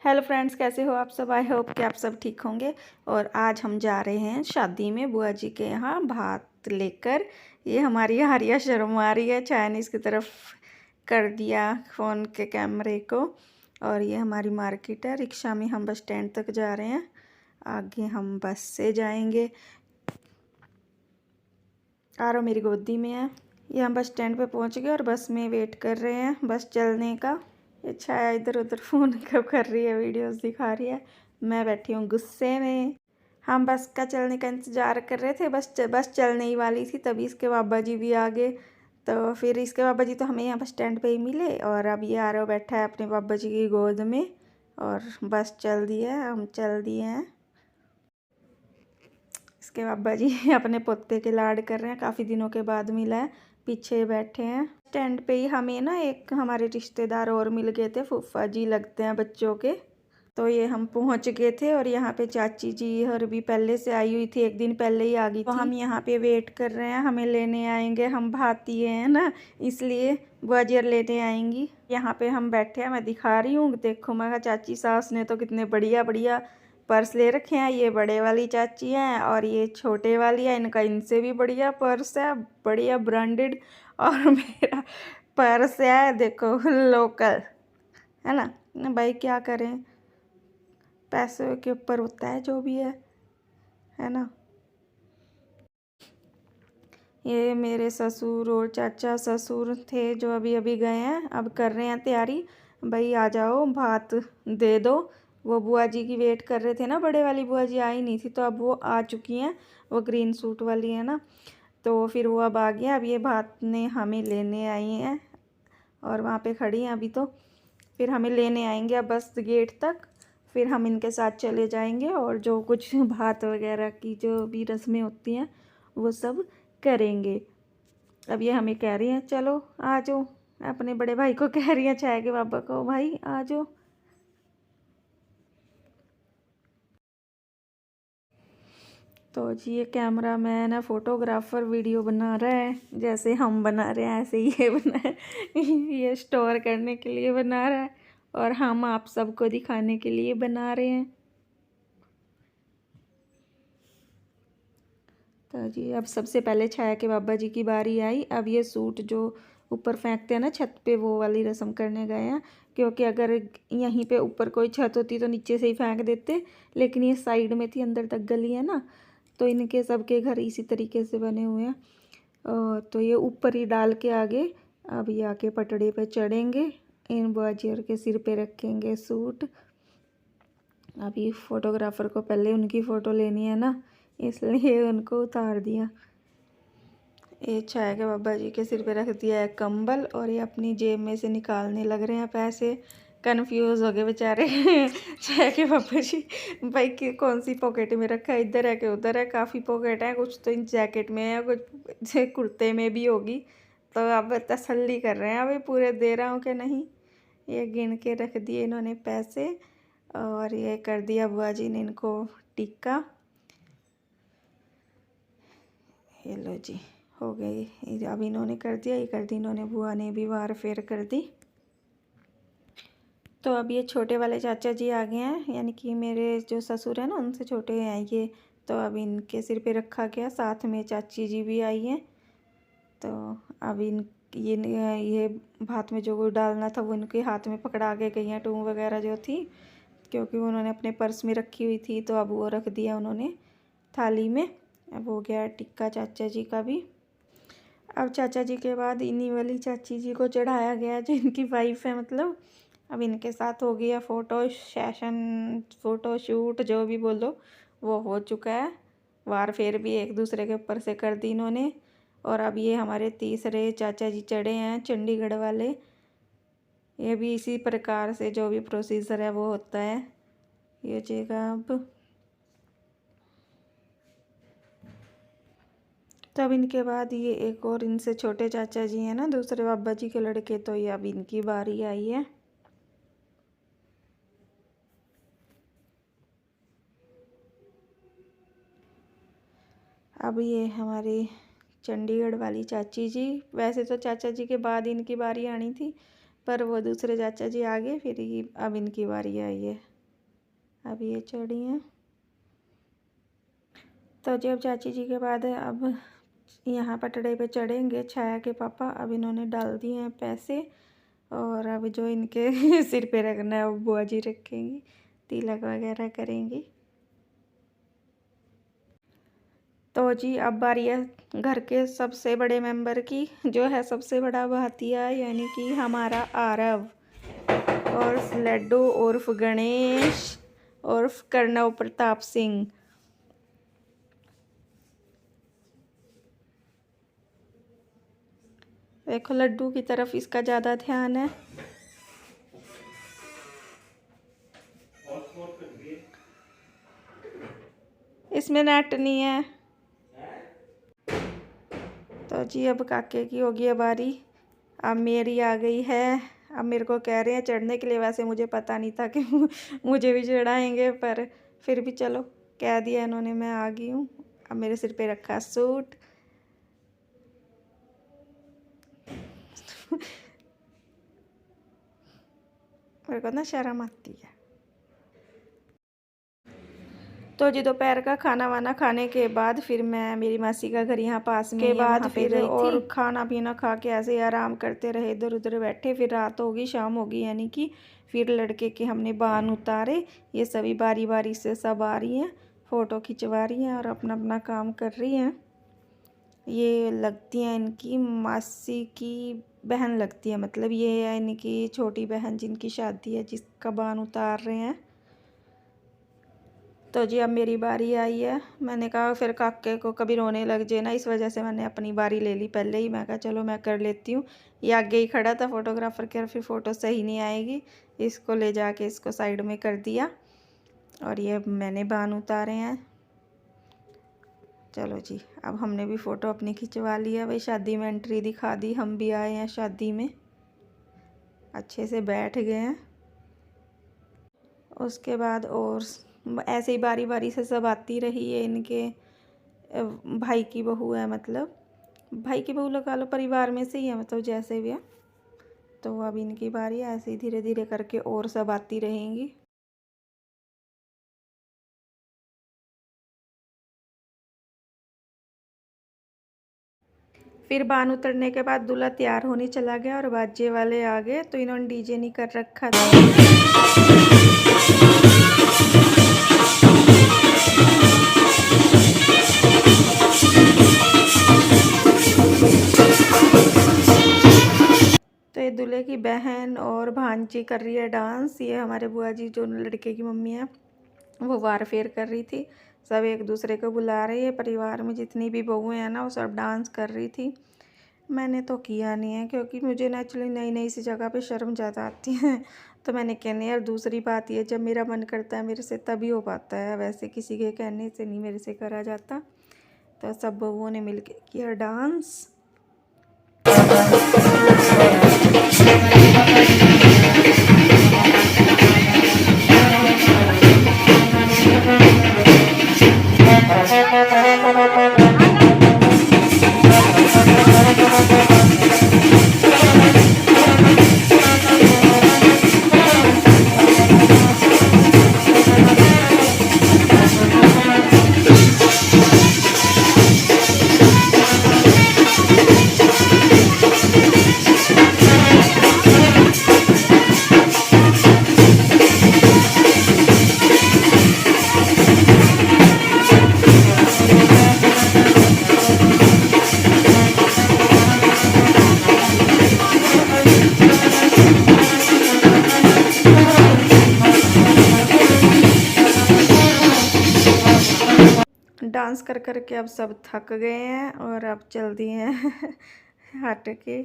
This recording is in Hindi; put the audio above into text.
हेलो फ्रेंड्स, कैसे हो आप सब। आई होप कि आप सब ठीक होंगे। और आज हम जा रहे हैं शादी में बुआ जी के यहाँ भात लेकर। ये हमारी हारिया शर्म आ रही है, चाइनीज़ की तरफ कर दिया फ़ोन के कैमरे को। और ये हमारी मार्केट है। रिक्शा में हम बस स्टैंड तक जा रहे हैं, आगे हम बस से जाएंगे। आरो मेरी गोदी में है। ये हम बस स्टैंड पे पहुंच गए और बस में वेट कर रहे हैं बस चलने का। ये छाया इधर उधर फ़ोन कब कर रही है, वीडियोस दिखा रही है। मैं बैठी हूँ गुस्से में। हम बस का चलने का इंतज़ार कर रहे थे, बस चलने ही वाली थी, तभी इसके बाबा जी भी आ गए। तो फिर इसके बाबा जी तो हमें यहाँ बस स्टैंड पे ही मिले, और अब ये आरो बैठा है अपने बाबा जी की गोद में। और बस चल दी है, हम चल दिए हैं। इसके बाबा जी अपने पोते के लाड कर रहे हैं, काफ़ी दिनों के बाद मिला है, पीछे बैठे हैं। स्टैंड पे ही हमें ना एक हमारे रिश्तेदार और मिल गए थे, फूफा जी लगते हैं बच्चों के। तो ये हम पहुंच गए थे, और यहाँ पे चाची जी और भी पहले से आई हुई थी, एक दिन पहले ही आ गई थी। तो हम यहाँ पे वेट कर रहे हैं, हमें लेने आएंगे। हम भाती हैं ना, इसलिए बुआ जी लेने आएंगी। यहाँ पे हम बैठे हैं, मैं दिखा रही हूँ, देखो मैं कहा चाची सास ने तो कितने बढ़िया बढ़िया पर्स ले रखे हैं। ये बड़े वाली चाची हैं और ये छोटे वाली है, इनका इनसे भी बढ़िया पर्स है, बढ़िया ब्रांडेड। और मेरा पर्स है देखो लोकल, है ना भाई, क्या करें, पैसे के ऊपर होता है जो भी है ना। ये मेरे ससुर और चाचा ससुर थे जो अभी अभी गए हैं, अब कर रहे हैं तैयारी। भाई आ जाओ, भात दे दो। वो बुआ जी की वेट कर रहे थे ना, बड़े वाली बुआ जी आई नहीं थी, तो अब वो आ चुकी हैं। वो ग्रीन सूट वाली है ना, तो फिर वो अब आ गया। अब ये भात ने हमें लेने आई हैं और वहाँ पे खड़ी हैं अभी। तो फिर हमें लेने आएंगे अब बस गेट तक, फिर हम इनके साथ चले जाएंगे और जो कुछ भात वगैरह की जो भी रस्में होती हैं वो सब करेंगे। अब ये हमें कह रही हैं चलो आ जाओ, अपने बड़े भाई को कह रही हैं, चाय के बाबा को, भाई आ जाओ। तो जी ये कैमरा मैन है, फोटोग्राफर, वीडियो बना रहा है। जैसे हम बना रहे हैं ऐसे ये बना है ये स्टोर करने के लिए बना रहा है, और हम आप सबको दिखाने के लिए बना रहे हैं। तो जी अब सबसे पहले छाया के बाबा जी की बारी आई। अब ये सूट जो ऊपर फेंकते हैं ना छत पे, वो वाली रस्म करने गए हैं, क्योंकि अगर यहीं पे ऊपर कोई छत होती तो नीचे से ही फेंक देते, लेकिन ये साइड में थी, अंदर तक गली है ना, तो इनके सबके घर इसी तरीके से बने हुए हैं। तो ये ऊपर ही डाल के आगे अब ये आके पटड़े पे चढ़ेंगे, इन बुआजियर के सिर पे रखेंगे सूट। अभी फोटोग्राफर को पहले उनकी फ़ोटो लेनी है ना, इसलिए उनको उतार दिया। ये छाया के बाबा जी के सिर पे रख दिया है कंबल, और ये अपनी जेब में से निकालने लग रहे हैं पैसे। कन्फ्यूज़ हो गए बेचारे छाया के बाबा जी, भाई कि कौन सी पॉकेट में रखा है, इधर है कि उधर है। काफ़ी पॉकेट है, कुछ तो इन जैकेट में है, कुछ कुर्ते में भी होगी। तो अब तसल्ली कर रहे हैं अभी पूरे दे रहा हूँ कि नहीं। ये गिन के रख दिए इन्होंने पैसे, और ये कर दिया बुआ जी ने इनको टिक्का। ये लो जी हो गई। अब इन्होंने कर दिया, ये कर दी इन्होंने, बुआ ने भी वार फेर कर दी। तो अब ये छोटे वाले चाचा जी आ गए हैं, यानी कि मेरे जो ससुर हैं ना उनसे छोटे हैं ये। तो अब इनके सिर पे रखा गया, साथ में चाची जी भी आई हैं। तो अब ये भात में जो वो डालना था वो इनके हाथ में पकड़ा के गई हैं, टूं वगैरह जो थी, क्योंकि वो उन्होंने अपने पर्स में रखी हुई थी, तो अब वो रख दिया उन्होंने थाली में। अब हो गया टिक्का चाचा जी का भी। अब चाचा जी के बाद इन्हीं वाली चाची जी को चढ़ाया गया जो इनकी वाइफ है, मतलब अब इनके साथ हो गया फ़ोटो सेशन, फ़ोटो शूट जो भी बोलो वो हो चुका है। वार फेर भी एक दूसरे के ऊपर से कर दी इन्होंने। और अब ये हमारे तीसरे चाचा जी चढ़े हैं, चंडीगढ़ वाले। ये भी इसी प्रकार से जो भी प्रोसीजर है वो होता है। ये जगह अब तब इनके बाद ये एक और इनसे छोटे चाचा जी हैं ना, दूसरे बाबा जी के लड़के, तो ये अब इनकी बारी आई है। अब ये हमारी चंडीगढ़ वाली चाची जी, वैसे तो चाचा जी के बाद इनकी बारी आनी थी, पर वो दूसरे चाचा जी आ गए, फिर अब इनकी बारी आई है। अब ये चढ़ी हैं। तो जी अब चाची जी के बाद अब यहाँ पटड़े पे चढ़ेंगे छाया के पापा। अब इन्होंने डाल दिए हैं पैसे और अब जो इनके सिर पे रखना है वो बुआ जी रखेंगी, तिलक वगैरह करेंगी। तो जी अब बारी है घर के सबसे बड़े मेंबर की, जो है सबसे बड़ा भातिया यानी कि हमारा आरव और लड्डू उर्फ गणेश उर्फ कर्नव प्रताप सिंह। देखो लड्डू की तरफ इसका ज़्यादा ध्यान है। इसमें नेट नहीं है। तो जी अब काके की होगी बारी, अब मेरी आ गई है। अब मेरे को कह रहे हैं चढ़ने के लिए, वैसे मुझे पता नहीं था कि मुझे भी चढ़ाएंगे, पर फिर भी चलो कह दिया इन्होंने, मैं आ गई हूँ। अब मेरे सिर पे रखा सूट। मेरे को ना शर्म आती है। तो जी दोपहर का खाना वाना खाने के बाद फिर मैं मेरी मासी का घर यहाँ पास में के बाद फिर और खाना पीना खा के ऐसे आराम करते रहे, इधर उधर बैठे। फिर रात होगी, शाम होगी, यानी कि फिर लड़के के हमने बान उतारे। ये सभी बारी बारी से सब आ रही हैं, फ़ोटो खिंचवा रही हैं और अपना अपना काम कर रही हैं। ये लगती हैं इनकी मासी की बहन लगती है, मतलब ये है इनकी छोटी बहन जिनकी शादी है, जिसका बान उतार रहे हैं। तो जी अब मेरी बारी आई है। मैंने कहा फिर काके को कभी रोने लग जाए ना, इस वजह से मैंने अपनी बारी ले ली पहले ही। मैं कहा चलो मैं कर लेती हूँ। ये आगे ही खड़ा था फोटोग्राफर के, फिर फ़ोटो सही नहीं आएगी, इसको ले जाके इसको साइड में कर दिया और ये मैंने बान उतारे हैं। चलो जी अब हमने भी फ़ोटो अपनी खिंचवा लिया। भाई शादी में एंट्री दिखा दी, हम भी आए हैं शादी में, अच्छे से बैठ गए हैं। उसके बाद और ऐसे ही बारी बारी से सब आती रही है। इनके भाई की बहू है, मतलब भाई की बहू लगा लो, परिवार में से ही है, मतलब जैसे भी है। तो अब इनकी बारी है, ऐसे ही धीरे धीरे करके और सब आती रहेंगी। फिर बान उतरने के बाद दूल्हा तैयार होने चला गया और बाजे वाले आ गए, तो इन्होंने डीजे नहीं कर रखा था। तो ये दूल्हे की बहन और भांजी कर रही है डांस। ये हमारे बुआ जी जो लड़के की मम्मी है वो वार फेर कर रही थी। सब एक दूसरे को बुला रही है, परिवार में जितनी भी बहुएं हैं ना वो सब डांस कर रही थी। मैंने तो किया नहीं है क्योंकि मुझे नेचुरली नई नई सी जगह पे शर्म ज़्यादा आती है। तो मैंने कहने यार दूसरी बात ये, जब मेरा मन करता है मेरे से तभी हो पाता है, वैसे किसी के कहने से नहीं मेरे से करा जाता। तो सब बहुओं ने मिल के किया डांस। डांस कर कर के अब सब थक गए हैं और अब चल दिए हैं हट के।